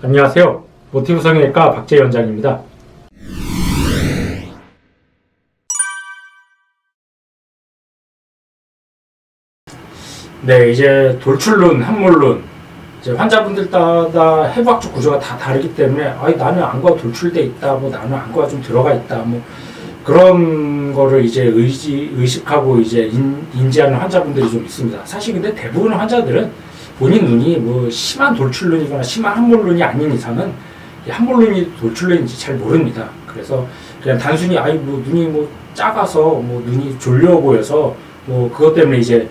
안녕하세요. 모티브 성형외과 박재희 원장입니다. 네, 이제 돌출눈, 함몰눈, 이제 환자분들 따라 해부학적 구조가 다 다르기 때문에 나는 안구가 돌출돼 있다, 나는 안구가 좀 들어가 있다, 그런 거를 이제 의식하고 이제 인지하는 환자분들이 좀 있습니다. 사실 근데 대부분 환자들은 본인 눈이 심한 돌출눈이거나 심한 함몰눈이 아닌 이상은 이 함몰눈이 돌출눈인지 잘 모릅니다. 그래서 그냥 단순히 눈이 작아서 눈이 졸려 보여서 그것 때문에 이제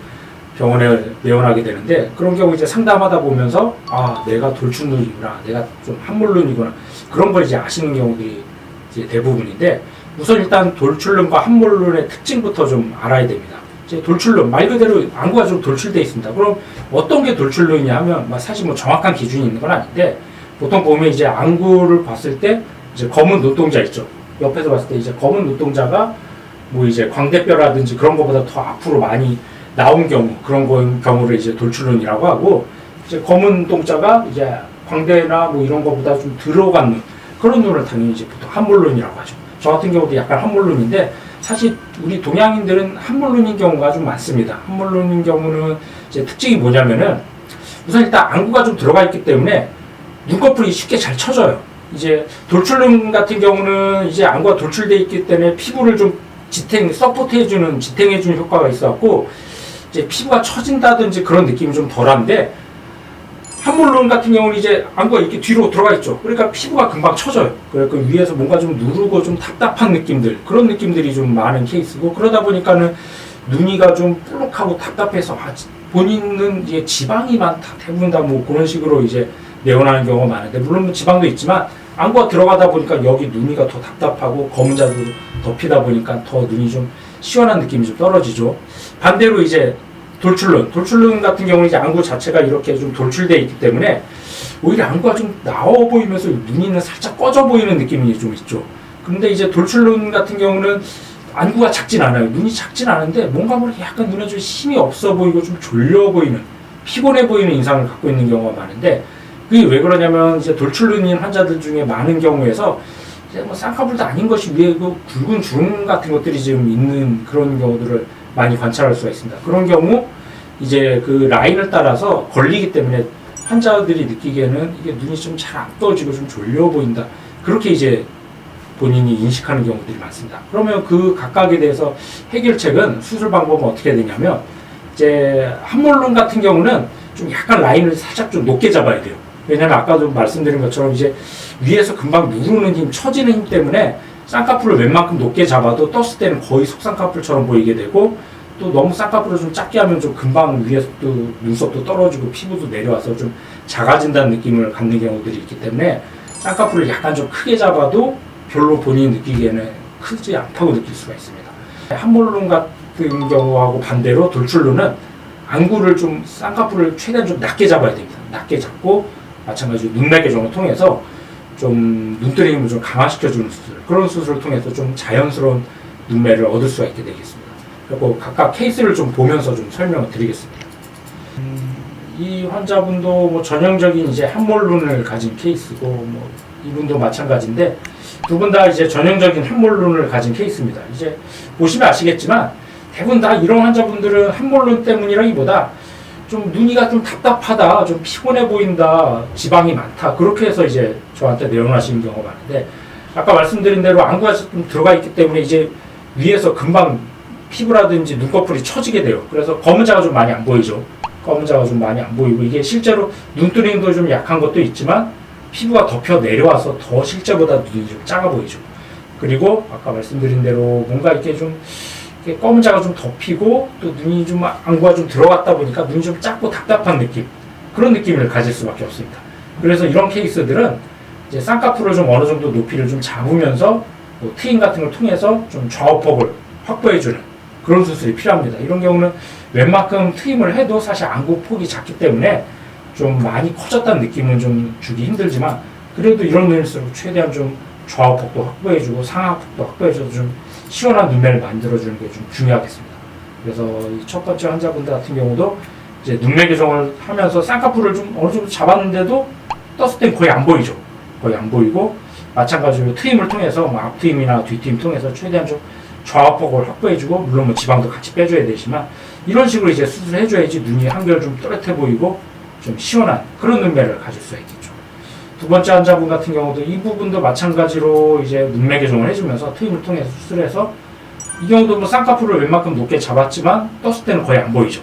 병원에 내원하게 되는데, 그런 경우 이제 상담하다 보면서 내가 돌출눈이구나, 내가 좀 함몰눈이구나, 그런 걸 이제 아시는 경우들이 이제 대부분인데, 우선 일단 돌출눈과 함몰눈의 특징부터 좀 알아야 됩니다. 이제 돌출눈 말 그대로 안구가 좀 돌출돼 있습니다. 그럼 어떤 게 돌출눈이냐 하면 사실 정확한 기준이 있는 건 아닌데, 보통 보면 이제 안구를 봤을 때 이제 검은 눈동자 있죠. 옆에서 봤을 때 이제 검은 눈동자가 이제 광대뼈라든지 그런 것보다 더 앞으로 많이 나온 경우, 그런 경우를 이제 돌출눈이라고 하고, 이제 검은 눈동자가 이제 광대나 이런 것보다 좀 들어간 눈, 그런 눈을 당연히 이제 보통 함몰눈이라고 하죠. 저 같은 경우도 약간 함몰눈인데, 사실 우리 동양인들은 함몰눈인 경우가 좀 많습니다. 함몰눈인 경우는 이제 특징이 뭐냐면은, 우선 일단 안구가 좀 들어가 있기 때문에 눈꺼풀이 쉽게 잘 쳐져요. 이제 돌출눈 같은 경우는 이제 안구가 돌출돼 있기 때문에 피부를 좀 서포트해주는, 지탱해주는 효과가 있어갖고 이제 피부가 처진다든지 그런 느낌이 좀 덜한데, 함몰눈 같은 경우는 이제 안구가 이렇게 뒤로 들어가 있죠. 그러니까 피부가 금방 처져요. 그러니까 위에서 뭔가 좀 누르고 좀 답답한 느낌들, 그런 느낌들이 좀 많은 케이스고, 그러다 보니까는 눈이가 좀 볼록하고 답답해서 본인은 이제 지방이 많다, 대부분 다 그런 식으로 이제 내원하는 경우가 많은데, 물론 지방도 있지만 안구가 들어가다 보니까 여기 눈이가 더 답답하고 검은 자도 덮이다 보니까 더 눈이 좀 시원한 느낌이 좀 떨어지죠. 반대로 이제 돌출눈 같은 경우는 이제 안구 자체가 이렇게 좀 돌출되어 있기 때문에 오히려 안구가 좀 나와 보이면서 눈이는 살짝 꺼져 보이는 느낌이 좀 있죠. 그런데 이제 돌출눈 같은 경우는 안구가 작진 않아요. 눈이 작진 않은데 뭔가 약간 눈에 좀 힘이 없어 보이고 좀 졸려 보이는, 피곤해 보이는 인상을 갖고 있는 경우가 많은데, 그게 왜 그러냐면 이제 돌출눈인 환자들 중에 많은 경우에서 이제 쌍꺼풀도 아닌 것이 위에 굵은 주름 같은 것들이 지금 있는 그런 경우들을 많이 관찰할 수가 있습니다. 그런 경우 이제 그 라인을 따라서 걸리기 때문에 환자들이 느끼기에는 이게 눈이 좀 잘 안 떠지고 좀 졸려 보인다, 그렇게 이제 본인이 인식하는 경우들이 많습니다. 그러면 그 각각에 대해서 해결책은, 수술 방법은 어떻게 되냐면, 이제 함몰눈 같은 경우는 좀 약간 라인을 살짝 좀 높게 잡아야 돼요. 왜냐면 아까도 말씀드린 것처럼 이제 위에서 금방 누르는 힘, 처지는 힘 때문에 쌍꺼풀을 웬만큼 높게 잡아도 떴을 때는 거의 속쌍꺼풀처럼 보이게 되고, 또 너무 쌍꺼풀을 좀 작게 하면 좀 금방 위에서 또 눈썹도 떨어지고 피부도 내려와서 좀 작아진다는 느낌을 갖는 경우들이 있기 때문에, 쌍꺼풀을 약간 좀 크게 잡아도 별로 본인이 느끼기에는 크지 않다고 느낄 수가 있습니다. 함몰눈 같은 경우하고 반대로 돌출눈은 안구를 좀, 쌍꺼풀을 최대한 좀 낮게 잡아야 됩니다. 낮게 잡고 마찬가지로 눈매 교정을 통해서 좀 눈뜨리 힘을 좀 강화시켜주는 수술, 그런 수술을 통해서 좀 자연스러운 눈매를 얻을 수가 있게 되겠습니다. 그리고 각각 케이스를 좀 보면서 좀 설명을 드리겠습니다. 이 환자분도 전형적인 이제 함몰눈을 가진 케이스고, 이분도 마찬가지인데, 두 분 다 이제 전형적인 함몰눈을 가진 케이스입니다. 이제 보시면 아시겠지만 대부분 다 이런 환자분들은 함몰눈 때문이라기보다 좀 눈이가 좀 답답하다, 좀 피곤해 보인다, 지방이 많다, 그렇게 해서 이제 저한테 내원하시는 경우가 많은데, 아까 말씀드린 대로 안구가 좀 들어가 있기 때문에 이제 위에서 금방 피부라든지 눈꺼풀이 처지게 돼요. 그래서 검은 자가 좀 많이 안 보이죠. 검은 자가 좀 많이 안 보이고, 이게 실제로 눈뜨림도 좀 약한 것도 있지만 피부가 덮여 내려와서 더 실제보다 눈이 좀 작아 보이죠. 그리고 아까 말씀드린 대로 뭔가 이렇게 좀 검은 자가 좀 덮이고, 또 눈이 좀 안구가 좀 들어갔다 보니까 눈이 좀 작고 답답한 느낌, 그런 느낌을 가질 수밖에 없습니다. 그래서 이런 케이스들은 이제 쌍꺼풀을 좀 어느 정도 높이를 좀 잡으면서 트임 같은 걸 통해서 좀 좌우폭을 확보해주는 그런 수술이 필요합니다. 이런 경우는 웬만큼 트임을 해도 사실 안구 폭이 작기 때문에 좀 많이 커졌다는 느낌은 좀 주기 힘들지만, 그래도 이런 눈일수록 최대한 좀 좌우폭도 확보해주고 상하폭도 확보해줘서 좀 시원한 눈매를 만들어주는 게 좀 중요하겠습니다. 그래서 이 첫 번째 환자분들 같은 경우도 이제 눈매 교정을 하면서 쌍꺼풀을 좀 어느 정도 잡았는데도 떴을 땐 거의 안 보이죠. 거의 안 보이고, 마찬가지로 트임을 통해서 뭐 앞트임이나 뒤트임 통해서 최대한 좀 좌우폭을 확보해주고, 물론 뭐 지방도 같이 빼줘야 되지만 이런 식으로 이제 수술을 해줘야지 눈이 한결 좀 또렷해 보이고 좀 시원한 그런 눈매를 가질 수가 있겠죠. 두 번째 환자분 같은 경우도 이 부분도 마찬가지로 이제 눈매 교정을 해주면서 트임을 통해서 수술해서 이 경우도 뭐 쌍꺼풀을 웬만큼 높게 잡았지만 떴을 때는 거의 안 보이죠.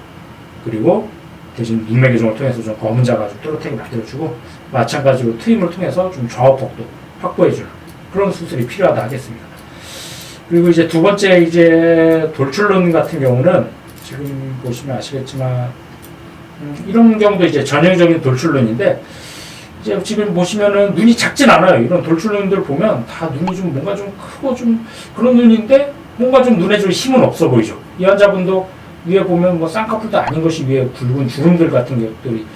그리고 대신 눈매 교정을 통해서 좀 검은 자가 좀 또렷하게 만들어주고, 마찬가지로 트임을 통해서 좀 좌우폭도 확보해주는 그런 수술이 필요하다 하겠습니다. 그리고 이제 두 번째 이제 돌출눈 같은 경우는 지금 보시면 아시겠지만 이런 경우도 이제 전형적인 돌출눈인데, 이제 지금 보시면은 눈이 작진 않아요. 이런 돌출눈들 보면 다 눈이 좀 뭔가 좀 크고 좀 그런 눈인데 뭔가 좀 눈에 좀 힘은 없어 보이죠. 이 환자분도 위에 보면 뭐 쌍꺼풀도 아닌 것이 위에 굵은 주름들 같은 것들이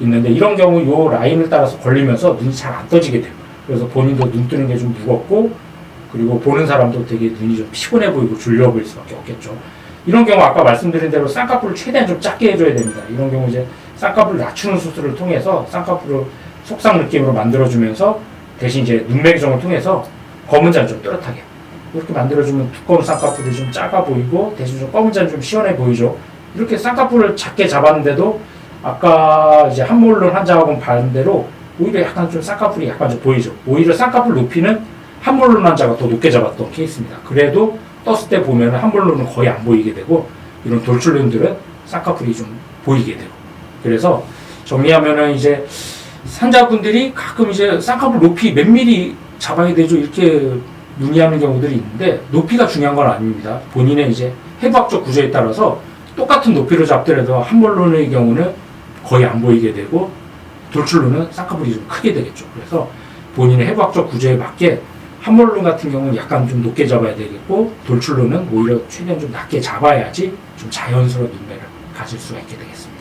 있는데, 이런 경우 요 라인을 따라서 걸리면서 눈이 잘 안 떠지게 돼요. 그래서 본인도 눈 뜨는 게 좀 무겁고, 그리고 보는 사람도 되게 눈이 좀 피곤해 보이고 졸려 보일 수밖에 없겠죠. 이런 경우 아까 말씀드린 대로 쌍꺼풀을 최대한 좀 작게 해줘야 됩니다. 이런 경우 이제 쌍꺼풀을 낮추는 수술을 통해서 쌍꺼풀을 속상 느낌으로 만들어주면서 대신 이제 눈매 교정을 통해서 검은 잔 좀 또렷하게 이렇게 만들어주면 두꺼운 쌍꺼풀이 좀 작아 보이고 대신 좀 검은 잔 좀 시원해 보이죠. 이렇게 쌍꺼풀을 작게 잡았는데도 아까 이제 함몰눈 환자하고는 반대로 오히려 약간 좀 쌍꺼풀이 약간 좀 보이죠. 오히려 쌍꺼풀 높이는 함몰눈 환자가 더 높게 잡았던 케이스입니다. 그래도 떴을 때 보면 함몰눈은 거의 안 보이게 되고, 이런 돌출눈들은 쌍꺼풀이 좀 보이게 되고. 그래서 정리하면은 이제 환자분들이 가끔 이제 쌍꺼풀 높이 몇 미리 잡아야 되죠, 이렇게 문의하는 경우들이 있는데, 높이가 중요한 건 아닙니다. 본인의 이제 해부학적 구조에 따라서 똑같은 높이로 잡더라도 함몰눈의 경우는 거의 안 보이게 되고, 돌출눈은 쌍꺼풀이 좀 크게 되겠죠. 그래서 본인의 해부학적 구조에 맞게 함몰눈 같은 경우는 약간 좀 높게 잡아야 되겠고, 돌출눈은 오히려 최대한 좀 낮게 잡아야지 좀 자연스러운 눈매를 가질 수가 있게 되겠습니다.